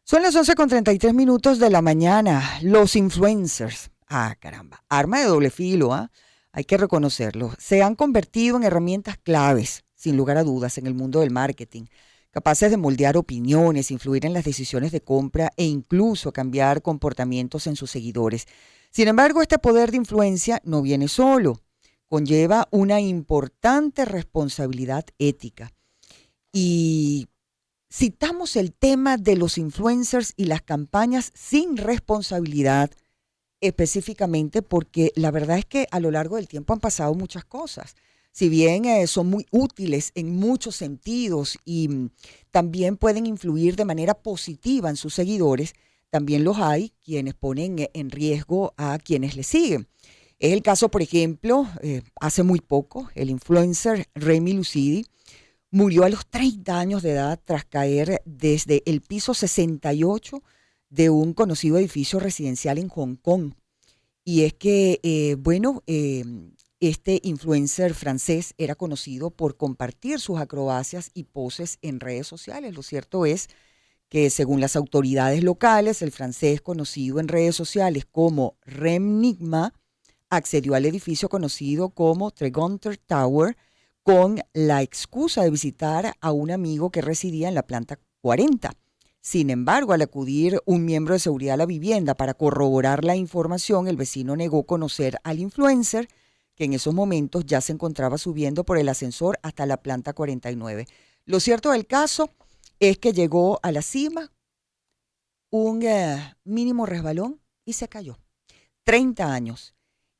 Son las 11:33 de la mañana. Los influencers, caramba, arma de doble filo, hay que reconocerlo. Se han convertido en herramientas claves, sin lugar a dudas, en el mundo del marketing, capaces de moldear opiniones, influir en las decisiones de compra e incluso cambiar comportamientos en sus seguidores. Sin embargo, este poder de influencia no viene solo, conlleva una importante responsabilidad ética. Y citamos el tema de los influencers y las campañas sin responsabilidad específicamente porque la verdad es que a lo largo del tiempo han pasado muchas cosas. Si bien son muy útiles en muchos sentidos y también pueden influir de manera positiva en sus seguidores, también los hay quienes ponen en riesgo a quienes les siguen. Es el caso, por ejemplo, hace muy poco, el influencer Remy Lucidi murió a los 30 años de edad tras caer desde el piso 68 de un conocido edificio residencial en Hong Kong. Y es que, este influencer francés era conocido por compartir sus acrobacias y poses en redes sociales. Lo cierto es que, según las autoridades locales, el francés conocido en redes sociales como Rem Nigma accedió al edificio conocido como Tregonter Tower con la excusa de visitar a un amigo que residía en la planta 40. Sin embargo, al acudir un miembro de seguridad a la vivienda para corroborar la información, el vecino negó conocer al influencer, que en esos momentos ya se encontraba subiendo por el ascensor hasta la planta 49. Lo cierto del caso es que llegó a la cima, un mínimo resbalón y se cayó. 30 años.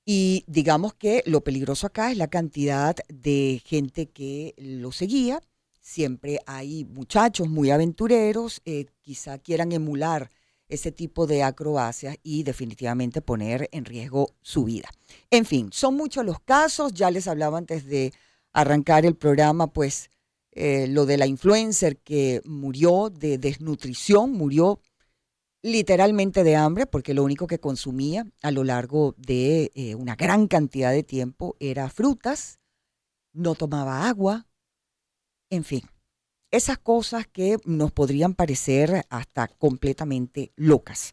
Y digamos que lo peligroso acá es la cantidad de gente que lo seguía. Siempre hay muchachos muy aventureros, quizá quieran emular ese tipo de acrobacias y definitivamente poner en riesgo su vida. En fin, son muchos los casos. Ya les hablaba antes de arrancar el programa, pues lo de la influencer que murió de desnutrición, murió literalmente de hambre, porque lo único que consumía a lo largo de una gran cantidad de tiempo era frutas, no tomaba agua, en fin, esas cosas que nos podrían parecer hasta completamente locas.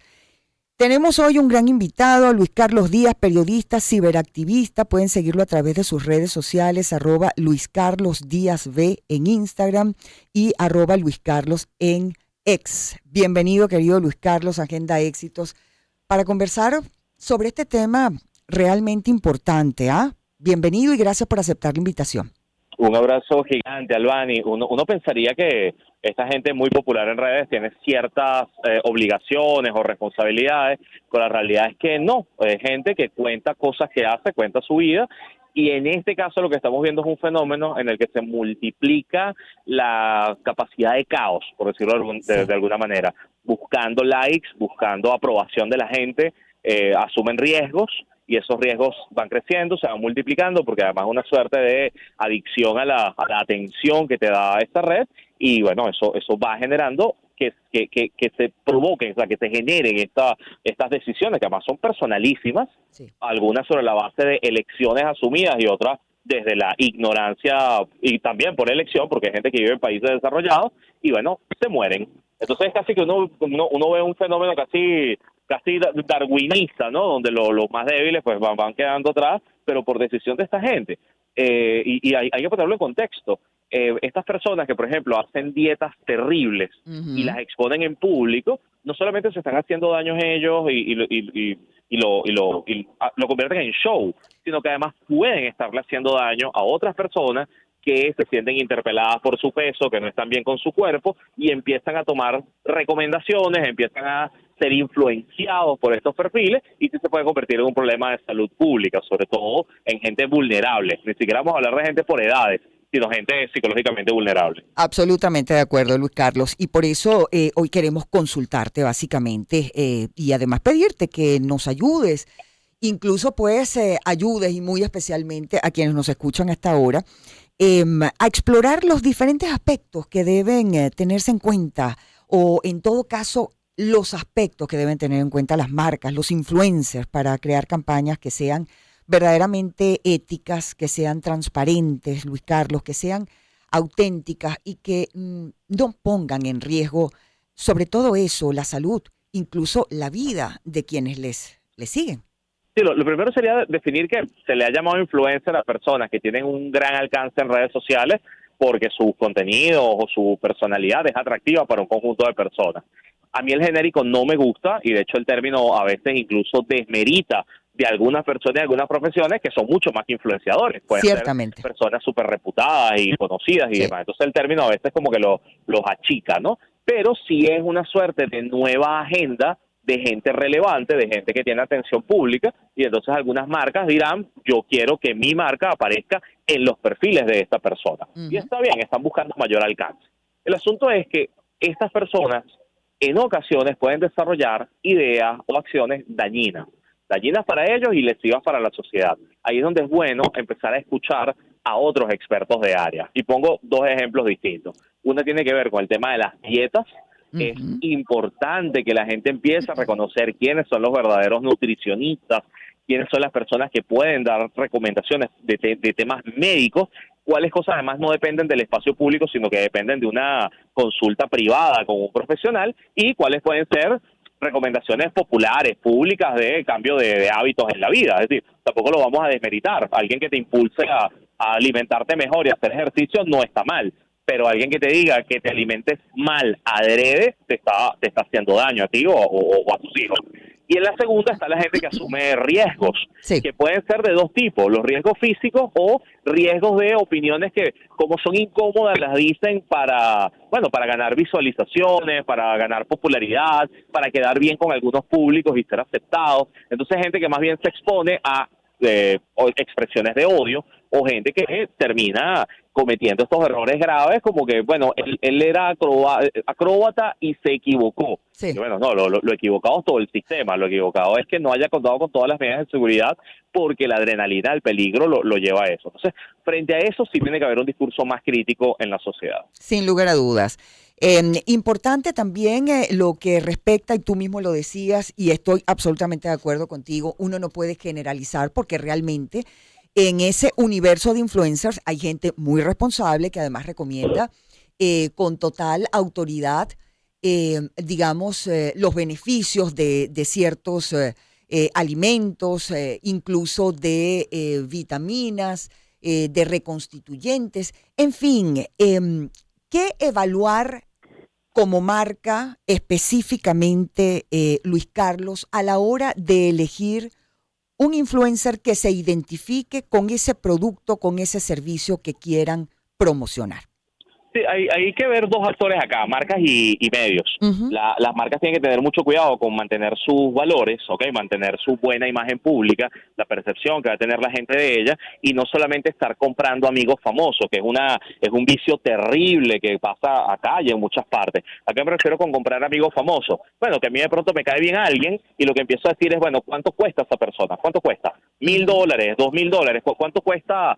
Tenemos hoy un gran invitado, Luis Carlos Díaz, periodista, ciberactivista. Pueden seguirlo a través de sus redes sociales, @Luis Carlos Díaz V en Instagram y @Luis Carlos en Bienvenido, querido Luis Carlos, Agenda Éxitos, para conversar sobre este tema realmente importante. Bienvenido y gracias por aceptar la invitación. Un abrazo gigante, Albani. Uno pensaría que esta gente muy popular en redes tiene ciertas obligaciones o responsabilidades, pero la realidad es que no. Es gente que cuenta cosas que hace, cuenta su vida, y en este caso lo que estamos viendo es un fenómeno en el que se multiplica la capacidad de caos, por decirlo de Sí. alguna manera, buscando likes, buscando aprobación de la gente, asumen riesgos, y esos riesgos van creciendo, se van multiplicando, porque además es una suerte de adicción a la atención que te da esta red, y bueno, eso va generando que se provoquen, o sea, que se generen estas decisiones, que además son personalísimas, Sí. algunas sobre la base de elecciones asumidas y otras desde la ignorancia, y también por elección, porque hay gente que vive en países desarrollados, y bueno, se mueren. Entonces es casi que uno ve un fenómeno casi darwinista, ¿no? Donde los más débiles pues van quedando atrás, pero por decisión de esta gente. Y hay que ponerlo en contexto. Estas personas que, por ejemplo, hacen dietas terribles y las Ujú. exponen en público, no solamente se están haciendo daños ellos y lo convierten en show, sino que además pueden estarle haciendo daño a otras personas que se sienten interpeladas por su peso, que no están bien con su cuerpo, y empiezan a tomar recomendaciones, empiezan a ser influenciados por estos perfiles, y sí se puede convertir en un problema de salud pública, sobre todo en gente vulnerable. Ni siquiera vamos a hablar de gente por edades, sino gente psicológicamente vulnerable. Absolutamente de acuerdo, Luis Carlos. Y por eso hoy queremos consultarte básicamente y además pedirte que nos ayudes. Incluso pues ayudes y muy especialmente a quienes nos escuchan a esta hora a explorar los diferentes aspectos que deben tenerse en cuenta o en todo caso los aspectos que deben tener en cuenta las marcas, los influencers para crear campañas que sean verdaderamente éticas, que sean transparentes, Luis Carlos, que sean auténticas y que no pongan en riesgo sobre todo eso, la salud, incluso la vida de quienes les siguen. Sí, lo primero sería definir que se le ha llamado influencer a personas que tienen un gran alcance en redes sociales porque sus contenidos o su personalidad es atractiva para un conjunto de personas. A mí el genérico no me gusta y de hecho el término a veces incluso desmerita de algunas personas y algunas profesiones que son mucho más que influenciadores. Pueden ser Ciertamente. personas súper reputadas y conocidas y Sí. demás. Entonces el término a veces como que los achica, ¿no? Pero sí es una suerte de nueva agenda de gente relevante, de gente que tiene atención pública, y entonces algunas marcas dirán, yo quiero que mi marca aparezca en los perfiles de esta persona. Y Ujú. está bien, están buscando mayor alcance. El asunto es que estas personas en ocasiones pueden desarrollar ideas o acciones dañinas para ellos y lesivas para la sociedad. Ahí es donde es bueno empezar a escuchar a otros expertos de área. Y pongo dos ejemplos distintos. Uno tiene que ver con el tema de las dietas. Es Ujú. importante que la gente empiece a reconocer quiénes son los verdaderos nutricionistas, quiénes son las personas que pueden dar recomendaciones de temas médicos, cuáles cosas además no dependen del espacio público, sino que dependen de una consulta privada con un profesional, y cuáles pueden ser recomendaciones populares, públicas de cambio de hábitos en la vida. Es decir, tampoco lo vamos a desmeritar. Alguien que te impulse a alimentarte mejor y a hacer ejercicio no está mal, pero alguien que te diga que te alimentes mal adrede te está haciendo daño a ti o a tus hijos. Y en la segunda está la gente que asume riesgos, Sí. que pueden ser de dos tipos, los riesgos físicos o riesgos de opiniones que, como son incómodas, las dicen para ganar visualizaciones, para ganar popularidad, para quedar bien con algunos públicos y ser aceptados. Entonces, gente que más bien se expone a expresiones de odio, o gente que termina cometiendo estos errores graves, como que, bueno, él era acróbata y se equivocó. Y Sí. bueno, no, lo equivocado es todo el sistema, lo equivocado es que no haya contado con todas las medidas de seguridad, porque la adrenalina, el peligro lo lleva a eso. Entonces, frente a eso sí tiene que haber un discurso más crítico en la sociedad. Sin lugar a dudas. Importante también lo que respecta, y tú mismo lo decías, y estoy absolutamente de acuerdo contigo, uno no puede generalizar porque realmente en ese universo de influencers hay gente muy responsable que además recomienda con total autoridad, digamos, los beneficios de ciertos alimentos, incluso de vitaminas, de reconstituyentes, en fin. ¿Qué evaluar como marca específicamente, Luis Carlos, a la hora de elegir un influencer que se identifique con ese producto, con ese servicio que quieran promocionar? Sí, hay que ver dos actores acá, marcas y medios. Ujú. Las marcas tienen que tener mucho cuidado con mantener sus valores, ¿ok? Mantener su buena imagen pública, la percepción que va a tener la gente de ella, y no solamente estar comprando amigos famosos, que es un vicio terrible que pasa acá y en muchas partes. ¿A qué me refiero con comprar amigos famosos? Bueno, que a mí de pronto me cae bien alguien y lo que empiezo a decir es, bueno, ¿cuánto cuesta esa persona? ¿Cuánto cuesta? Ujú. $1,000, $2,000. ¿Cuánto cuesta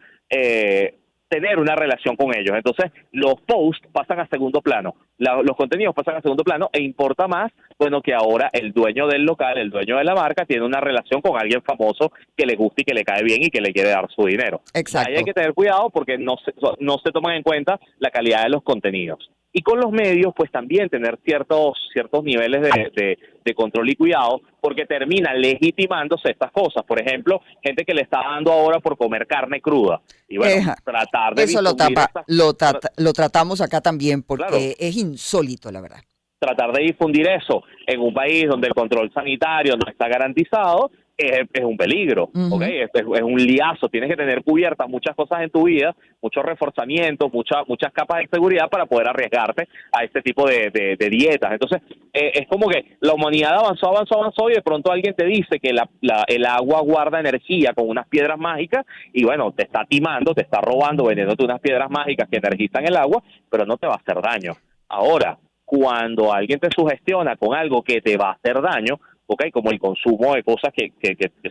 tener una relación con ellos? Entonces, los posts pasan a segundo plano, los contenidos pasan a segundo plano, e importa más, bueno, que ahora el dueño del local, el dueño de la marca, tiene una relación con alguien famoso que le gusta y que le cae bien y que le quiere dar su dinero. Ahí hay Exacto. que tener cuidado porque no se toman en cuenta la calidad de los contenidos. Y con los medios, pues también tener ciertos niveles de control y cuidado, porque terminan legitimándose estas cosas. Por ejemplo, gente que le está dando ahora por comer carne cruda. Y bueno, Eja, tratar de eso difundir estas, lo tratamos acá también claro, porque es insólito, la verdad. tratar de difundir eso en un país donde el control sanitario no está garantizado es un peligro, ¿ok? Ujú. Es un liazo. Tienes que tener cubiertas muchas cosas en tu vida, muchos reforzamientos, muchas capas de seguridad para poder arriesgarte a este tipo de dietas. Entonces, es como que la humanidad avanzó y de pronto alguien te dice que el agua guarda energía con unas piedras mágicas y bueno, te está timando, te está robando, vendiéndote unas piedras mágicas que energizan el agua, pero no te va a hacer daño. Ahora, cuando alguien te sugestiona con algo que te va a hacer daño, ¿ok? Como el consumo de cosas que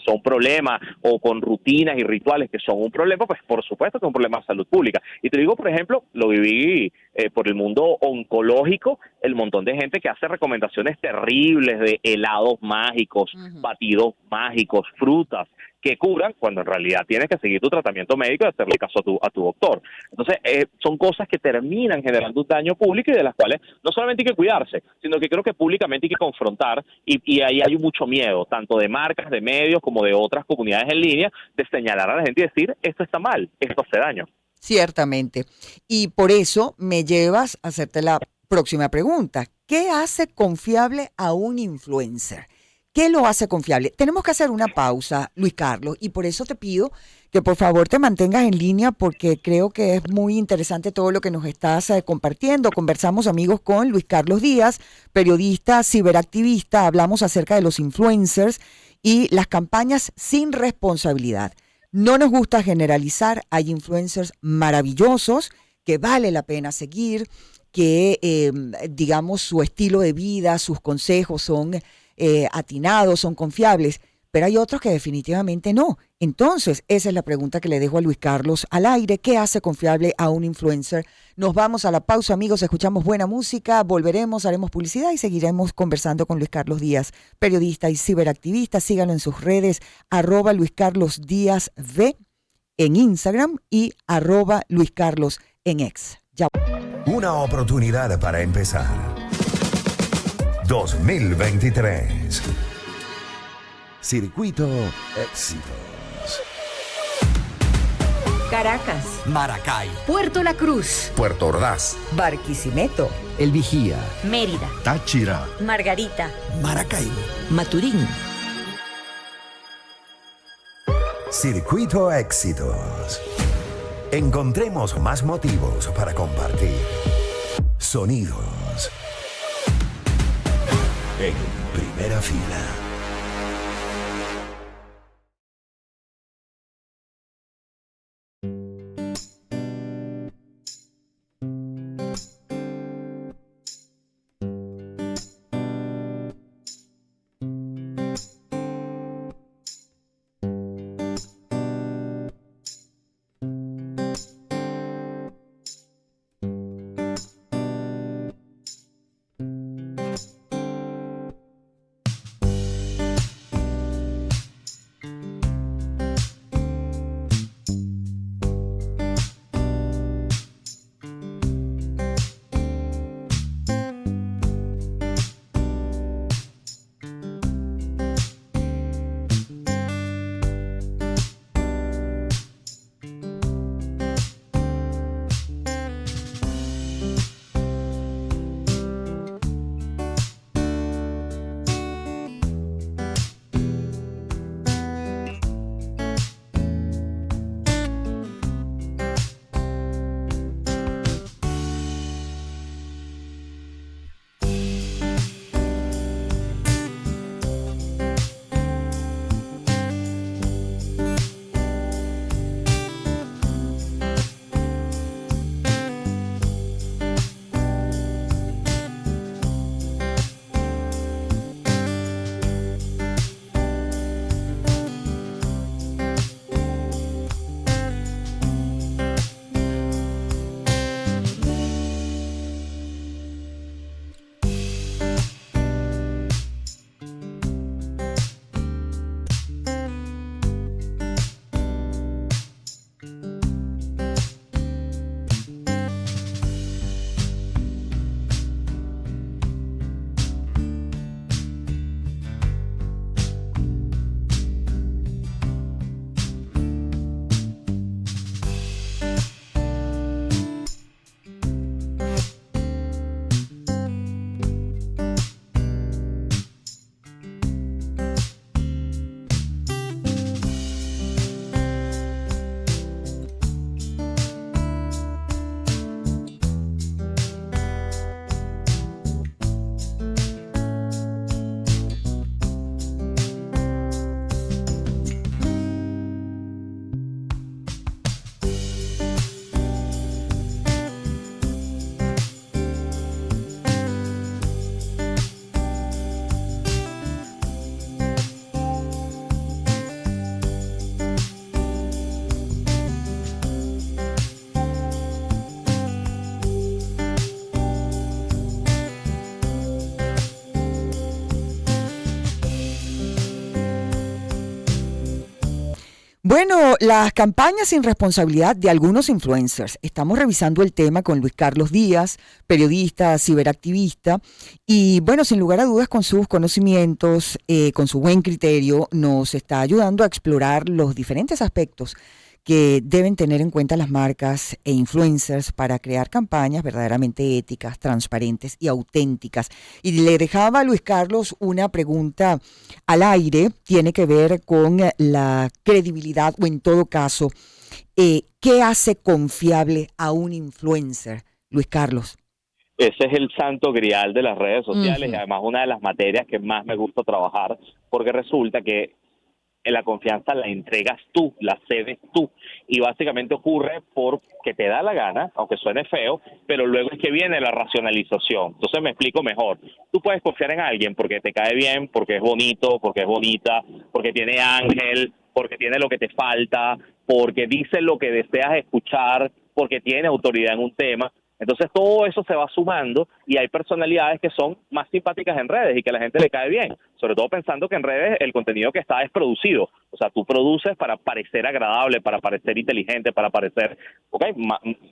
son problemas, o con rutinas y rituales que son un problema, pues por supuesto que es un problema de salud pública. Y te digo, por ejemplo, lo viví por el mundo oncológico, el montón de gente que hace recomendaciones terribles de helados mágicos, Ujú. batidos mágicos, frutas, que curan, cuando en realidad tienes que seguir tu tratamiento médico y hacerle caso a tu doctor. Entonces, son cosas que terminan generando un daño público y de las cuales no solamente hay que cuidarse, sino que creo que públicamente hay que confrontar y ahí hay mucho miedo, tanto de marcas, de medios, como de otras comunidades en línea, de señalar a la gente y decir, esto está mal, esto hace daño. Ciertamente. Y por eso me llevas a hacerte la próxima pregunta. ¿Qué hace confiable a un influencer? ¿Qué lo hace confiable? Tenemos que hacer una pausa, Luis Carlos, y por eso te pido que por favor te mantengas en línea porque creo que es muy interesante todo lo que nos estás compartiendo. Conversamos, amigos, con Luis Carlos Díaz, periodista, ciberactivista. Hablamos acerca de los influencers y las campañas sin responsabilidad. No nos gusta generalizar, hay influencers maravillosos que vale la pena seguir, que digamos su estilo de vida, sus consejos son atinados, son confiables, pero hay otros que definitivamente no. Entonces, esa es la pregunta que le dejo a Luis Carlos al aire. ¿Qué hace confiable a un influencer? Nos vamos a la pausa, amigos, escuchamos buena música, volveremos, haremos publicidad y seguiremos conversando con Luis Carlos Díaz, periodista y ciberactivista. Síganlo en sus redes, @LuisCarlosDíazV en Instagram y @LuisCarlos en X. Ya. Una oportunidad para empezar. 2023. Circuito Éxitos. Caracas, Maracay, Puerto La Cruz, Puerto Ordaz. Barquisimeto, El Vigía, Mérida, Táchira, Margarita, Maracaibo, Maturín. Circuito Éxitos. Encontremos más motivos para compartir. Sonidos. En primera fila. Bueno, las campañas sin responsabilidad de algunos influencers. Estamos revisando el tema con Luis Carlos Díaz, periodista, ciberactivista, y bueno, sin lugar a dudas, con sus conocimientos, con su buen criterio, nos está ayudando a explorar los diferentes aspectos que deben tener en cuenta las marcas e influencers para crear campañas verdaderamente éticas, transparentes y auténticas. Y le dejaba a Luis Carlos una pregunta al aire, tiene que ver con la credibilidad o en todo caso, ¿qué hace confiable a un influencer, Luis Carlos? Ese es el santo grial de las redes sociales y Ujú. además una de las materias que más me gusta trabajar, porque resulta que la confianza la entregas tú, la cedes tú, y básicamente ocurre porque te da la gana, aunque suene feo, pero luego es que viene la racionalización. Entonces me explico mejor. Tú puedes confiar en alguien porque te cae bien, porque es bonito, porque es bonita, porque tiene ángel, porque tiene lo que te falta, porque dice lo que deseas escuchar, porque tiene autoridad en un tema. Entonces todo eso se va sumando y hay personalidades que son más simpáticas en redes y que a la gente le cae bien, sobre todo pensando que en redes el contenido que está es producido, o sea, tú produces para parecer agradable, para parecer inteligente, para parecer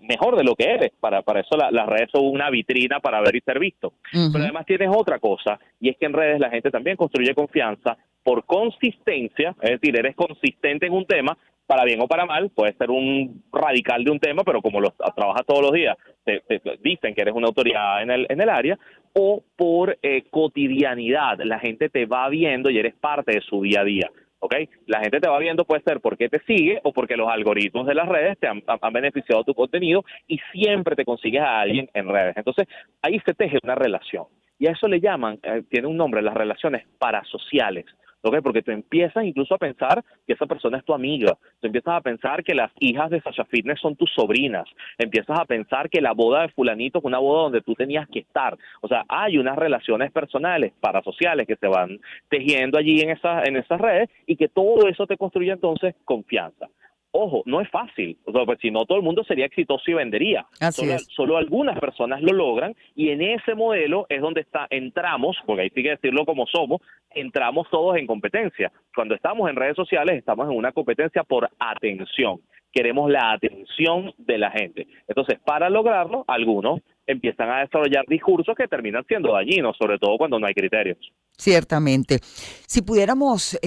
mejor de lo que eres, para eso las redes son una vitrina para ver y ser visto. Pero Ujú. además tienes otra cosa y es que en redes la gente también construye confianza por consistencia, es decir, eres consistente en un tema, para bien o para mal, puedes ser un radical de un tema, pero como lo trabajas todos los días, te dicen que eres una autoridad en el área, o por cotidianidad, la gente te va viendo y eres parte de su día a día, ¿ok? La gente te va viendo puede ser porque te sigue o porque los algoritmos de las redes te han beneficiado tu contenido y siempre te consigues a alguien en redes. Entonces, ahí se teje una relación. Y a eso le llaman, tiene un nombre, las relaciones parasociales. ¿Ok? Porque tú empiezas incluso a pensar que esa persona es tu amiga, tú empiezas a pensar que las hijas de Sasha Fitness son tus sobrinas, empiezas a pensar que la boda de fulanito es una boda donde tú tenías que estar. O sea, hay unas relaciones personales, parasociales que se van tejiendo allí en esas redes y que todo eso te construye entonces confianza. Ojo, no es fácil, o sea, pues si no todo el mundo sería exitoso y vendería. Así es. Solo algunas personas lo logran y en ese modelo es donde entramos, porque hay que decirlo como somos, entramos todos en competencia. Cuando estamos en redes sociales estamos en una competencia por atención. Queremos la atención de la gente. Entonces, para lograrlo, algunos empiezan a desarrollar discursos que terminan siendo dañinos, sobre todo cuando no hay criterios. Ciertamente. Si pudiéramos,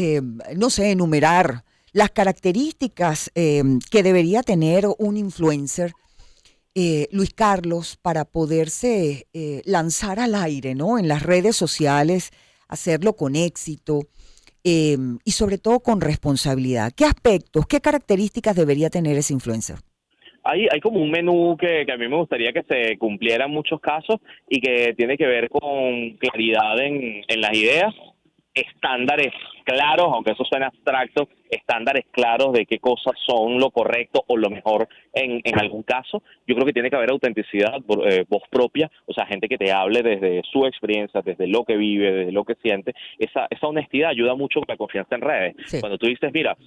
no sé, enumerar las características que debería tener un influencer, Luis Carlos, para poderse lanzar al aire, ¿no? En las redes sociales, hacerlo con éxito y sobre todo con responsabilidad. ¿Qué aspectos, qué características debería tener ese influencer? Hay como un menú que a mí me gustaría que se cumpliera en muchos casos y que tiene que ver con claridad en las ideas, estándares claros, aunque eso suena abstracto, estándares claros de qué cosas son lo correcto o lo mejor en algún caso. Yo creo que tiene que haber autenticidad, voz propia, o sea, gente que te hable desde su experiencia, desde lo que vive, desde lo que siente. Esa honestidad ayuda mucho con la confianza en redes. Sí. Cuando tú dices, mira,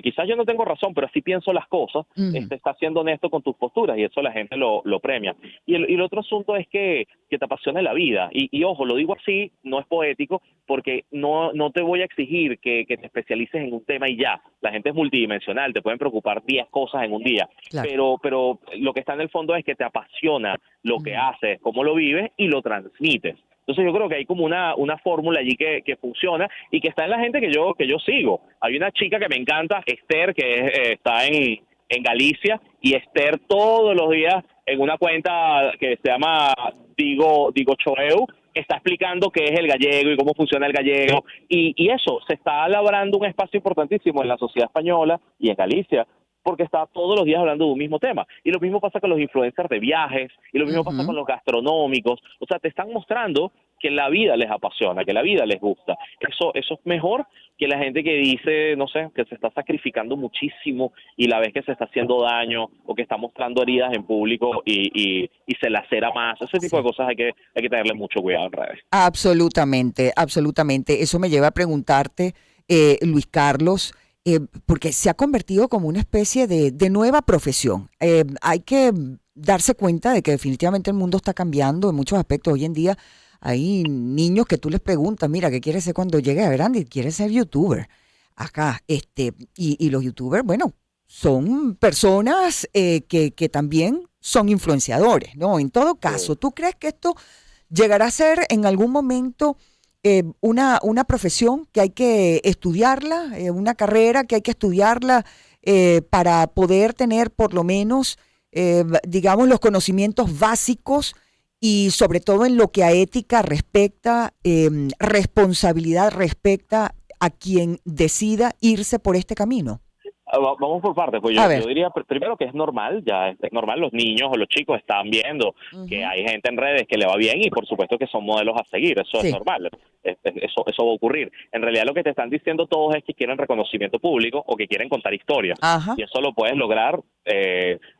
quizás yo no tengo razón, pero así pienso las cosas, Ujú. estás siendo honesto con tus posturas y eso la gente lo premia. Y el otro asunto es que te apasione la vida. Y ojo, lo digo así, no es poético, porque no te voy a exigir que te especialices en un tema y ya. La gente es multidimensional, te pueden preocupar 10 cosas en un día, Claro. pero lo que está en el fondo es que te apasiona lo que Ujú. haces, cómo lo vives y lo transmites. Entonces yo creo que hay como una fórmula allí que funciona y que está en la gente que yo sigo. Hay una chica que me encanta, Esther, que está en Galicia, y Esther todos los días en una cuenta que se llama Digo Choeu, está explicando qué es el gallego y cómo funciona el gallego, y eso, se está labrando un espacio importantísimo en la sociedad española y en Galicia, porque está todos los días hablando de un mismo tema. Y lo mismo pasa con los influencers de viajes, y lo mismo pasa Ujú. con los gastronómicos. O sea, te están mostrando que la vida les apasiona, que la vida les gusta. Eso es mejor que la gente que dice, no sé, que se está sacrificando muchísimo y la vez que se está haciendo daño o que está mostrando heridas en público y se lacera más. Ese tipo de Sí. cosas hay que tenerle mucho cuidado en redes. Absolutamente, absolutamente. Eso me lleva a preguntarte, Luis Carlos, porque se ha convertido como una especie de nueva profesión. Hay que darse cuenta de que definitivamente el mundo está cambiando en muchos aspectos. Hoy en día hay niños que tú les preguntas, mira, ¿qué quieres ser cuando llegue a grande? Quieres ser youtuber. Acá, y los youtubers, bueno, son personas que también son influenciadores, ¿no? En todo caso, ¿tú crees que esto llegará a ser en algún momento una profesión que hay que estudiarla, una carrera que hay que estudiarla para poder tener por lo menos, digamos, los conocimientos básicos y sobre todo en lo que a ética respecta, responsabilidad respecta a quien decida irse por este camino? Vamos por partes, pues A ver. yo diría primero que es normal, ya es normal, los niños o los chicos están viendo que hay gente en redes que le va bien y por supuesto que son modelos a seguir, eso es Sí. normal, eso va a ocurrir. En realidad lo que te están diciendo todos es que quieren reconocimiento público o que quieren contar historias Ajá. y eso lo puedes lograr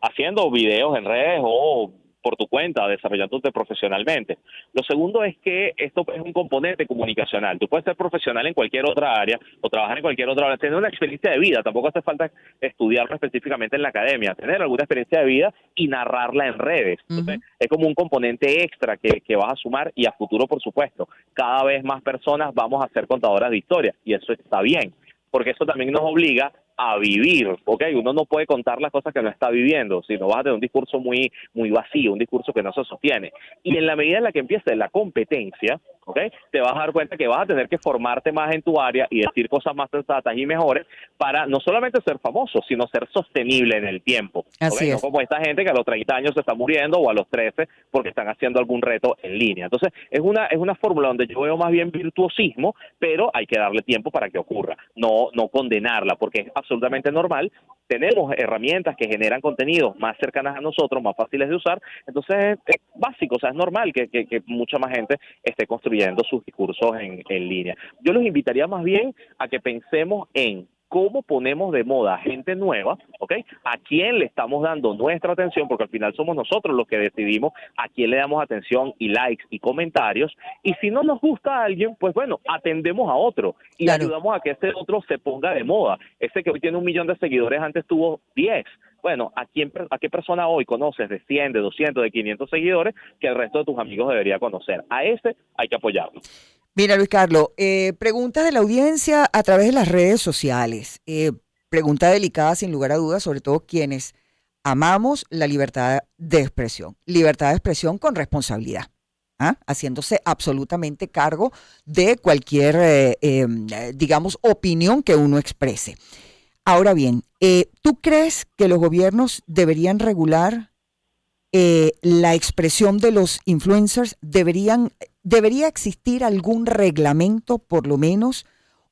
haciendo videos en redes o por tu cuenta, desarrollándote profesionalmente. Lo segundo es que esto es un componente comunicacional. Tú puedes ser profesional en cualquier otra área o trabajar en cualquier otra área, tener una experiencia de vida. Tampoco hace falta estudiarlo específicamente en la academia, tener alguna experiencia de vida y narrarla en redes. Entonces, es como un componente extra que vas a sumar y a futuro, por supuesto, cada vez más personas vamos a ser contadoras de historias y eso está bien, porque eso también nos obliga a vivir, ¿ok? Uno no puede contar las cosas que no está viviendo, sino vas a tener un discurso muy vacío, un discurso que no se sostiene. Y en la medida en la que empiece la competencia, ¿ok? Te vas a dar cuenta que vas a tener que formarte más en tu área y decir cosas más sensatas y mejores para no solamente ser famoso, sino ser sostenible en el tiempo, ¿ok? Así No es. como esta gente que a los 30 años se está muriendo o a los 13 porque están haciendo algún reto en línea. Entonces, es una fórmula donde yo veo más bien virtuosismo, pero hay que darle tiempo para que ocurra, no condenarla, porque es absolutamente normal. Tenemos herramientas que generan contenidos más cercanas a nosotros, más fáciles de usar, entonces es básico, o sea, es normal que mucha más gente esté construyendo sus discursos en línea. Yo los invitaría más bien a que pensemos en cómo ponemos de moda a gente nueva, ¿ok? A quién le estamos dando nuestra atención, porque al final somos nosotros los que decidimos a quién le damos atención y likes y comentarios, y si no nos gusta a alguien, pues bueno, atendemos a otro y Claro. ayudamos a que ese otro se ponga de moda. Ese que hoy tiene 1 millón de seguidores antes tuvo 10. Bueno, ¿a qué persona hoy conoces de 100, de 200, de 500 seguidores que el resto de tus amigos debería conocer? A ese hay que apoyarlo. Mira, Luis Carlos, preguntas de la audiencia a través de las redes sociales. Pregunta delicada, sin lugar a dudas, sobre todo quienes amamos la libertad de expresión. Libertad de expresión con responsabilidad, haciéndose absolutamente cargo de cualquier, digamos, opinión que uno exprese. Ahora bien, ¿tú crees que los gobiernos deberían regular la expresión de los influencers? ¿Debería existir algún reglamento por lo menos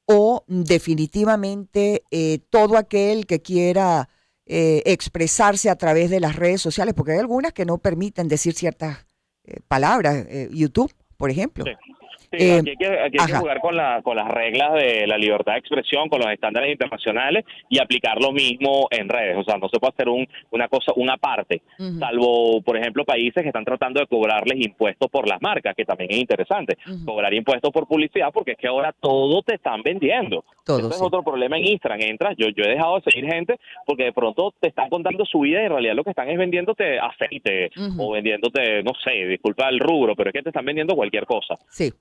o definitivamente todo aquel que quiera expresarse a través de las redes sociales? Porque hay algunas que no permiten decir ciertas palabras, YouTube, por ejemplo. Sí. Sí, aquí hay que Ajá. jugar con las reglas de la libertad de expresión, con los estándares internacionales y aplicar lo mismo en redes. O sea, no se puede hacer una parte, salvo, por ejemplo, países que están tratando de cobrarles impuestos por las marcas, que también es interesante. Cobrar impuestos por publicidad, porque es que ahora todo te están vendiendo. Todo, Ese es sí. otro problema en Instagram. Entras, yo he dejado de seguir gente porque de pronto te están contando su vida y en realidad lo que están es vendiéndote aceite o vendiéndote, no sé, disculpa el rubro, pero es que te están vendiendo cualquier cosa. Sí.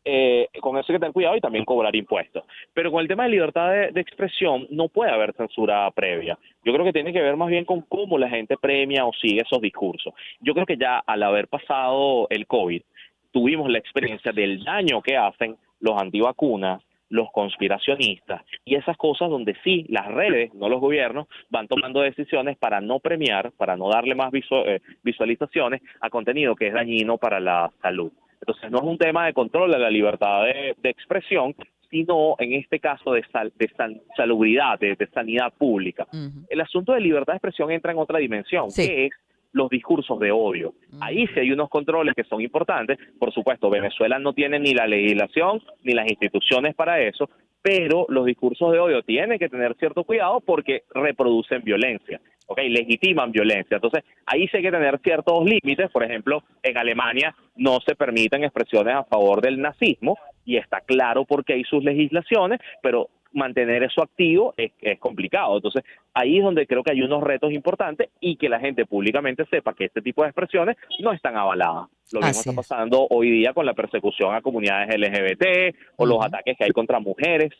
Con eso hay que tener cuidado y también cobrar impuestos. Pero con el tema de libertad de expresión no puede haber censura previa. Yo creo que tiene que ver más bien con cómo la gente premia o sigue esos discursos. Yo creo que ya al haber pasado el COVID, tuvimos la experiencia del daño que hacen los antivacunas, los conspiracionistas y esas cosas donde sí, las redes, no los gobiernos, van tomando decisiones para no premiar, para no darle más visualizaciones a contenido que es dañino para la salud. Entonces no es un tema de control de la libertad de expresión, sino en este caso de salubridad, de sanidad pública. El asunto de libertad de expresión entra en otra dimensión, Sí. que es los discursos de odio. Ahí sí hay unos controles que son importantes. Por supuesto, Venezuela no tiene ni la legislación ni las instituciones para eso, pero los discursos de odio tienen que tener cierto cuidado porque reproducen violencia, ¿ok? Legitiman violencia. Entonces, ahí sí hay que tener ciertos límites. Por ejemplo, en Alemania no se permiten expresiones a favor del nazismo y está claro por qué hay sus legislaciones, pero mantener eso activo es complicado. Entonces, ahí es donde creo que hay unos retos importantes y que la gente públicamente sepa que este tipo de expresiones no están avaladas. Lo mismo Así está es. pasando hoy día con la persecución a comunidades LGBT o los ataques que hay contra mujeres.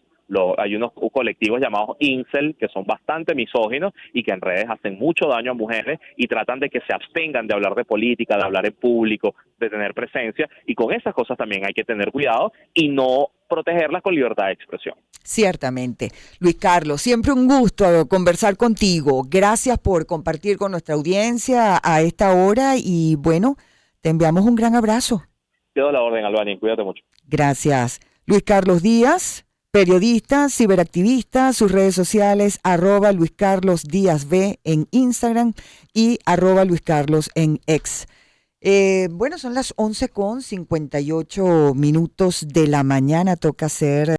hay unos colectivos llamados incel que son bastante misóginos y que en redes hacen mucho daño a mujeres y tratan de que se abstengan de hablar de política, de hablar en público, de tener presencia, y con esas cosas también hay que tener cuidado y no protegerlas con libertad de expresión. Ciertamente. Luis Carlos, siempre un gusto conversar contigo. Gracias por compartir con nuestra audiencia a esta hora y bueno, te enviamos un gran abrazo. Quedo a la orden, Albany, cuídate mucho. Gracias. Luis Carlos Díaz, periodista, ciberactivista, sus redes sociales @Luis Carlos Díaz B en Instagram y @Luis Carlos en X. Bueno, son las 11:58 de la mañana, toca hacer